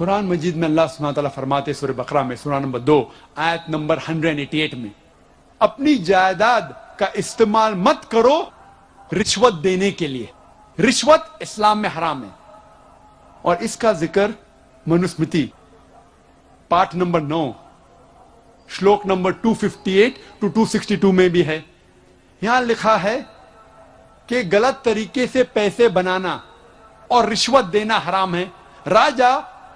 قرآن مجید میں اللہ سبحانہ تعالیٰ فرماتے سورہ بقرہ میں سورہ نمبر 2 آیت نمبر 188 میں اپنی جائیداد کا استعمال مت کرو رشوت دینے کے لیے. رشوت اسلام میں حرام ہے اور اس کا ذکر منوسمرتی پارٹ نمبر 9 شلوک نمبر 258 to 262 میں بھی ہے. یہاں لکھا ہے کہ غلط طریقے سے پیسے بنانا اور رشوت دینا حرام ہے. راجا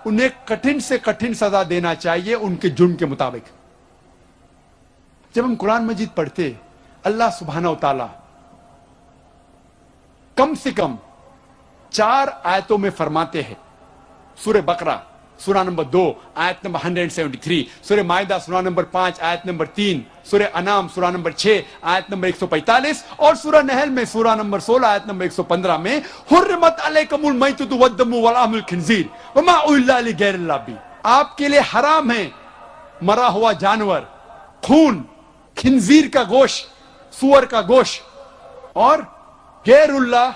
انہیں کٹھن سے کٹھن سزا دینا چاہیے ان کے جرم کے مطابق. جب ہم قرآن مجید پڑھتے اللہ سبحانہ و تعالی کم سے کم 4 آیتوں میں فرماتے ہیں. سورہ بقرہ سورہ نمبر 2 آیت نمبر 173, سورہ مائدہ سورہ نمبر 5 آیت نمبر 3, سورہ انعام سورہ نمبر 6 آیت نمبر 145 اور سورہ نحل میں سورہ نمبر 16 آیت نمبر 115 میں حرمت علیکم المیتۃ والدم ولحم الخنزیر وما اہل لغیر اللہ بھی. آپ کے لیے حرام ہے مرا ہوا جانور, خون, خنزیر کا گوشت, سور کا گوشت اور غیر اللہ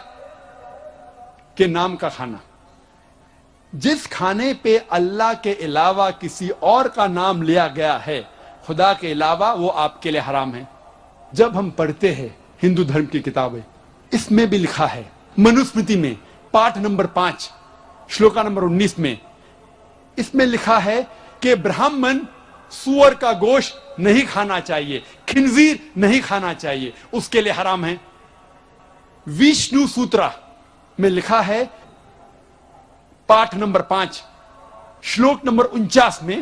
کے نام کا کھانا. جس کھانے پہ اللہ کے علاوہ کسی اور کا نام لیا گیا ہے خدا کے علاوہ وہ آپ کے لیے حرام ہے. جب ہم پڑھتے ہیں ہندو دھرم کی کتابیں اس میں بھی لکھا ہے منوسمرتی میں پارٹ نمبر 5 شلوکا نمبر 19 میں اس میں لکھا ہے کہ برہمن سور کا گوشت نہیں کھانا چاہیے, خنزیر نہیں کھانا چاہیے, اس کے لیے حرام ہے. وشنو سوترا میں لکھا ہے پارٹ نمبر 5 شلوک نمبر 49 میں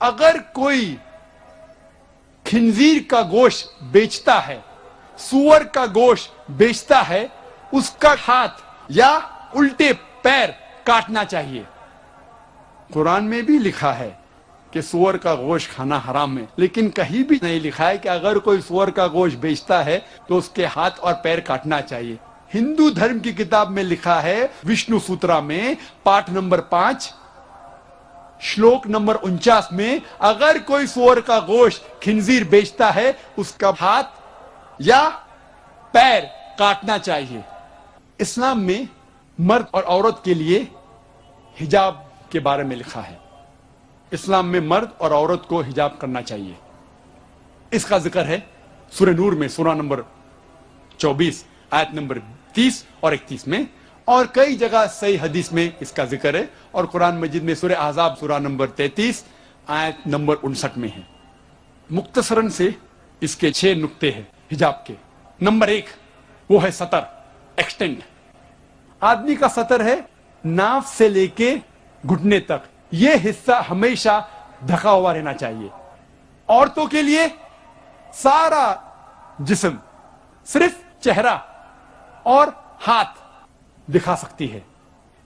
اگر کوئی خنزیر کا گوشت بیچتا ہے, سور کا گوشت بیچتا ہے, اس کا ہاتھ یا الٹے پیر کاٹنا چاہیے. قرآن میں بھی لکھا ہے کہ سور کا گوشت کھانا حرام ہے, لیکن کہیں بھی نہیں لکھا ہے کہ اگر کوئی سور کا گوشت بیچتا ہے تو اس کے ہاتھ اور پیر کاٹنا چاہیے. ہندو دھرم کی کتاب میں لکھا ہے وشنو سوترا میں پارٹ نمبر 5 شلوک نمبر 49 میں اگر کوئی سور کا گوشت خنزیر بیچتا ہے اس کا ہاتھ یا پیر کاٹنا چاہیے. اسلام میں مرد اور عورت کے لیے حجاب کے بارے میں لکھا ہے. اسلام میں مرد اور عورت کو حجاب کرنا چاہیے. اس کا ذکر ہے سورہ نور میں سورہ نمبر 24 آیت نمبر 30 اور 31 میں, اور کئی جگہ صحیح حدیث میں اس کا ذکر ہے, اور قرآن مجید میں سورہ احزاب سورہ نمبر 33 آیت نمبر 59 میں ہے. مختصراً سے اس کے 6 نقطے ہیں حجاب کے. نمبر 1 وہ ہے سطر, ایکسٹینڈ. آدمی کا سطر ہے ناف سے لے کے گھٹنے تک, یہ حصہ ہمیشہ ڈھکا ہوا رہنا چاہیے. عورتوں کے لیے سارا جسم, صرف چہرہ اور ہاتھ دکھا سکتی ہے,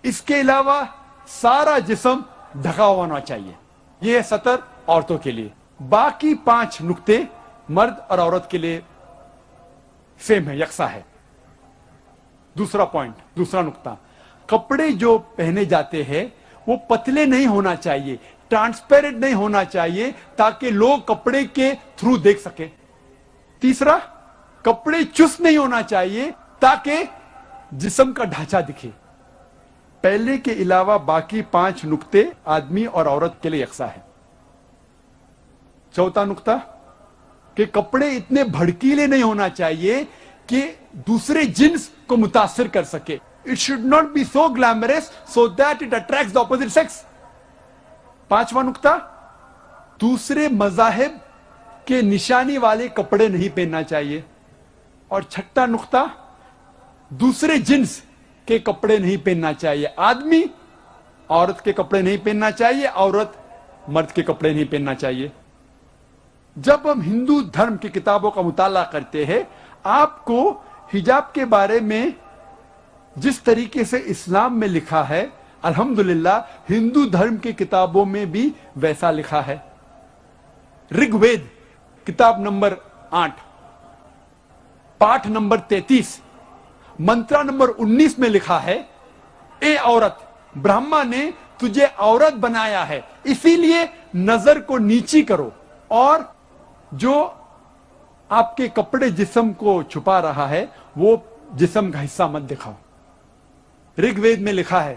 اس کے علاوہ سارا جسم ڈھکا ہوا ہونا چاہیے. یہ ہے سطر عورتوں کے لیے. باقی 5 نقطے مرد اور عورت کے لیے سیم ہے, یکساں ہے. دوسرا پوائنٹ, دوسرا نقطہ, کپڑے جو پہنے جاتے ہیں وہ پتلے نہیں ہونا چاہیے, ٹرانسپیرنٹ نہیں ہونا چاہیے تاکہ لوگ کپڑے کے تھرو دیکھ سکیں. تیسرا, کپڑے چست نہیں ہونا چاہیے تاکہ جسم کا ڈھانچہ دکھے. پہلے کے علاوہ باقی 5 نقطے آدمی اور عورت کے لیے یکساں ہے. چوتھا نقطہ کہ کپڑے اتنے بھڑکیلے نہیں ہونا چاہیے کہ دوسرے جنس کو متاثر کر سکے. It should not be so glamorous so that it attracts the opposite sex. 5واں نقطہ, دوسرے مذاہب کے نشانی والے کپڑے نہیں پہننا چاہیے. اور 6واں نقطہ, دوسرے جنس کے کپڑے نہیں پہننا چاہیے. آدمی عورت کے کپڑے نہیں پہننا چاہیے, عورت مرد کے کپڑے نہیں پہننا چاہیے. جب ہم ہندو دھرم کی کتابوں کا مطالعہ کرتے ہیں آپ کو حجاب کے بارے میں جس طریقے سے اسلام میں لکھا ہے الحمدللہ ہندو دھرم کی کتابوں میں بھی ویسا لکھا ہے. رگ وید کتاب نمبر 8 پاٹھ نمبر 33 منترا نمبر 19 میں لکھا ہے, اے عورت, برہما نے تجھے عورت بنایا ہے اسی لیے نظر کو نیچی کرو اور جو آپ کے کپڑے جسم کو چھپا رہا ہے وہ جسم کا حصہ مت دکھاؤ. رگ وید میں لکھا ہے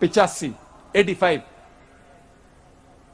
85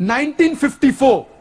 1954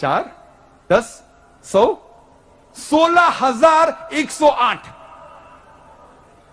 4, 10, 100, 16,108।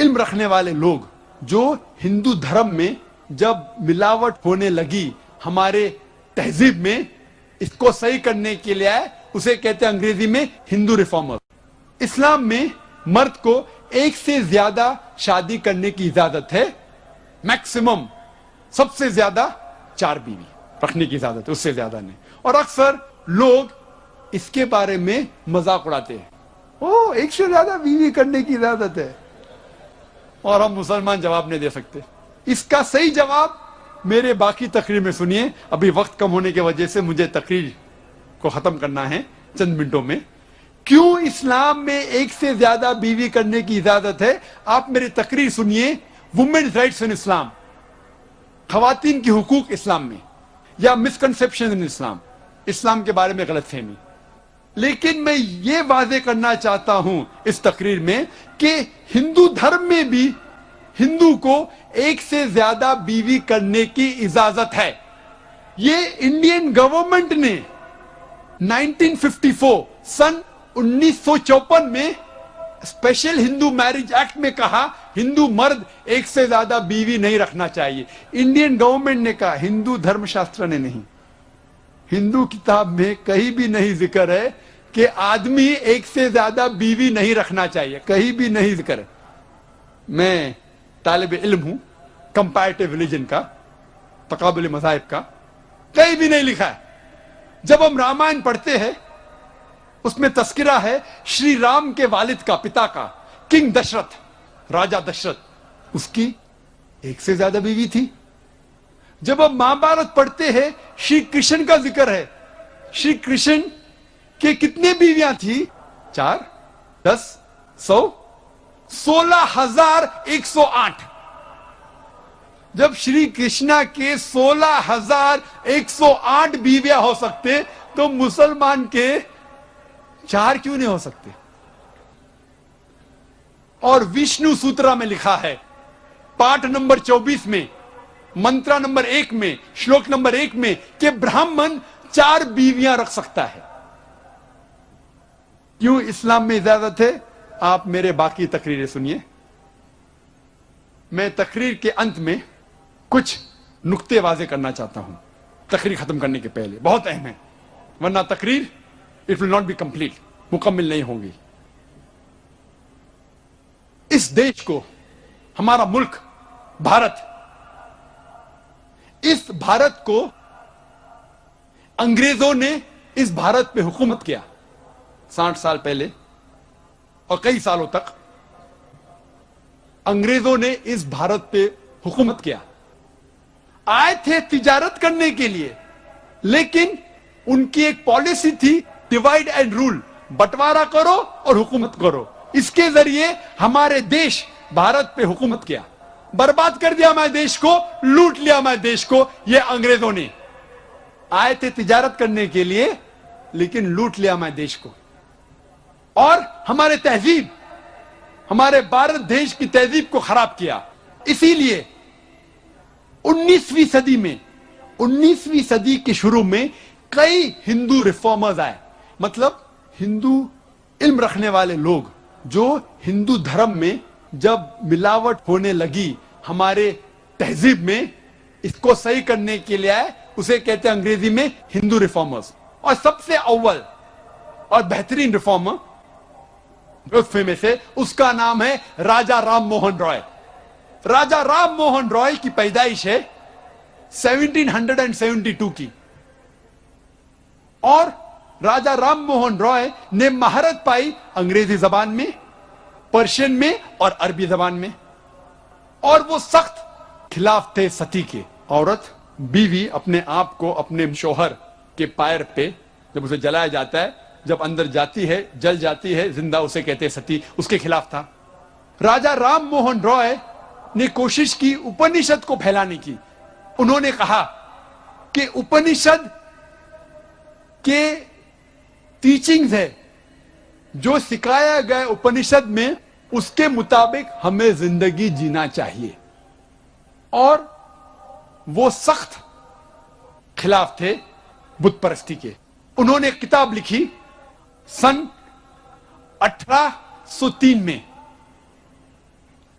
علم رکھنے والے لوگ جو ہندو دھرم میں جب ملاوٹ ہونے لگی ہمارے تہذیب میں اس کو صحیح کرنے کے لیے آئے، اسے کہتے ہیں انگریزی میں ہندو ریفارمر۔ اسلام میں مرد کو ایک سے زیادہ شادی کرنے کی اجازت ہے، میکسیمم سب سے زیادہ 4 بیوی رکھنے کی اجازت ہے، اس سے زیادہ نہیں۔ اور اکثر لوگ اس کے بارے میں مذاق اڑاتے ہیں، او ایک سے زیادہ بیوی کرنے کی اجازت ہے، اور ہم مسلمان جواب نہیں دے سکتے۔ اس کا صحیح جواب میرے باقی تقریر میں سنیے، ابھی وقت کم ہونے کی وجہ سے مجھے تقریر کو ختم کرنا ہے چند منٹوں میں۔ کیوں اسلام میں ایک سے زیادہ بیوی کرنے کی اجازت ہے؟ آپ میری تقریر سنیے، وومنز رائٹس ان اسلام، خواتین کی حقوق اسلام میں، یا مسکنسیپشن ان اسلام، اسلام کے بارے میں غلط فہمی۔ لیکن میں یہ واضح کرنا چاہتا ہوں اس تقریر میں کہ ہندو دھرم میں بھی ہندو کو ایک سے زیادہ بیوی کرنے کی اجازت ہے۔ یہ انڈین گورنمنٹ نے 1954 سن 1954 میں اسپیشل ہندو میرج ایکٹ میں کہا ہندو مرد ایک سے زیادہ بیوی نہیں رکھنا چاہیے۔ انڈین گورنمنٹ نے کہا، ہندو دھرم شاستر نے نہیں۔ ہندو کتاب میں کہیں بھی نہیں ذکر ہے کہ آدمی ایک سے زیادہ بیوی نہیں رکھنا چاہیے، کہیں بھی نہیں ذکر ہے۔ میں طالب علم ہوں کمپیریٹیو ریلیجن کا، تقابل مذاہب کا، کہیں بھی نہیں لکھا ہے۔ جب ہم رامائن پڑھتے ہیں اس میں تذکرہ ہے شری رام کے والد کا، پتا کا، کنگ دشرتھ، راجہ دشرتھ، اس کی ایک سے زیادہ بیوی تھی۔ جب ہم مہابھارت پڑھتے ہیں شری کرشن کا ذکر ہے، شری کرشن کے کتنے بیویاں تھی؟ 4، 10، 100، 16,108۔ جب شری کرشنا کے 16,108 بیویاں ہو سکتے تو مسلمان کے 4 کیوں نہیں ہو سکتے؟ اور وشنو سوترا میں لکھا ہے پاٹ نمبر 24 میں، منترا نمبر 1 میں، شلوک نمبر 1 میں کہ برہمن 4 بیویاں رکھ سکتا ہے۔ کیوں اسلام میں اجازت ہے؟ آپ میرے باقی تقریریں سنیے۔ میں تقریر کے انت میں کچھ نقطے واضح کرنا چاہتا ہوں تقریر ختم کرنے کے پہلے، بہت اہم ہے، ورنہ تقریر it will not be complete, مکمل نہیں ہوگی۔ اس دیش کو، ہمارا ملک بھارت، اس بھارت کو انگریزوں نے اس بھارت پہ حکومت کیا 60 سال پہلے، اور کئی سالوں تک انگریزوں نے اس بھارت پہ حکومت کیا۔ آئے تھے تجارت کرنے کے لیے، لیکن ان کی ایک پالیسی تھی ڈیوائڈ اینڈ رول، بٹوارا کرو اور حکومت کرو۔ اس کے ذریعے ہمارے دیش بھارت پہ حکومت کیا، برباد کر دیا ہمارے دیش کو، لوٹ لیا ہمارے دیش کو۔ یہ انگریزوں نے آئے تھے تجارت کرنے کے لیے، لیکن لوٹ لیا ہمارے دیش کو، اور ہمارے تہذیب، ہمارے بھارت دیش کی تہذیب کو خراب کیا۔ اسی لیے 19ویں صدی میں، 19ویں صدی کے شروع میں کئی ہندو ریفارمرز آئے، مطلب ہندو علم رکھنے والے لوگ جو ہندو دھرم میں جب ملاوٹ ہونے لگی ہمارے تہذیب میں اس کو صحیح کرنے کے لیے آئے، اسے کہتے ہیں انگریزی میں ہندو ریفارمرز۔ اور سب سے اول اور بہترین ریفارمر میں سے اس کا نام ہے راجہ رام موہن رائے۔ راجہ رام موہن رائے کی پیدائش ہے 1772 کی، اور راجہ رام موہن رائے نے مہارت پائی انگریزی زبان میں، پرشین میں اور عربی زبان میں، اور وہ سخت خلاف تھے ستی کے۔ عورت، بیوی اپنے آپ کو اپنے شوہر کے پیر پہ جب اسے جلایا جاتا ہے، جب اندر جاتی ہے جل جاتی ہے زندہ، اسے کہتے ہیں ستی، اس کے خلاف تھا۔ راجہ رام موہن رائے نے کوشش کی اپنشد کو پھیلانے کی۔ انہوں نے کہا کہ اپنشد کے ٹیچنگز ہے جو سکھایا گیا اپنشد میں، اس کے مطابق ہمیں زندگی جینا چاہیے، اور وہ سخت خلاف تھے بت پرستی کے۔ انہوں نے ایک کتاب لکھی سن 1803 میں،